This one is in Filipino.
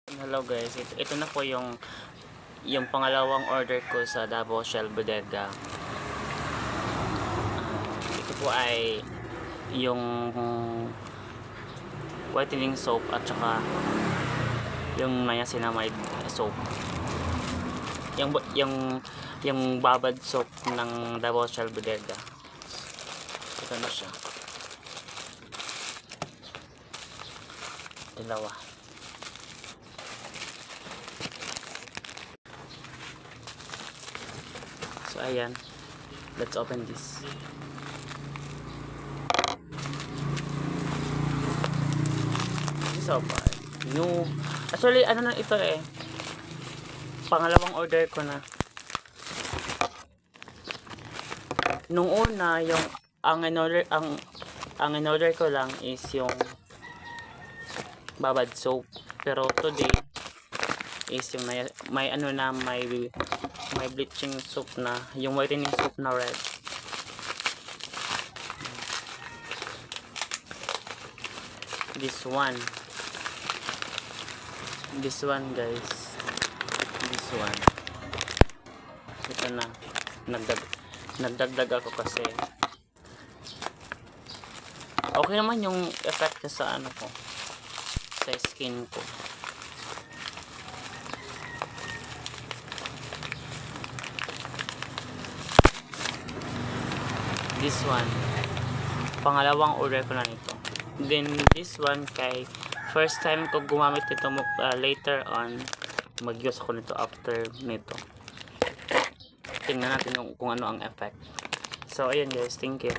Hello guys, ito na po yung pangalawang order ko sa Davao Shell Bodega. Ito po ay yung whitening soap at saka yung niacinamide soap. Yung babad soap ng Davao Shell Bodega. Ito na siya. Dalawa. So ayan, let's open this. So far, new. Actually, ano na ito eh. Pangalawang order ko na. Nung una, ang in-order ko lang is yung babad soap. Pero today is yung may bleaching soap na, yung whitening soap na red. This one guys, this one, ito na, nagdagdag ako kasi okay naman yung effect sa ano ko, sa skin ko. This one, pangalawang order ko na nito. Then this one kay first time ko gumamit nito, later on mag-use ako nito after nito. Tingnan natin kung ano ang effect. So ayun guys, thank you.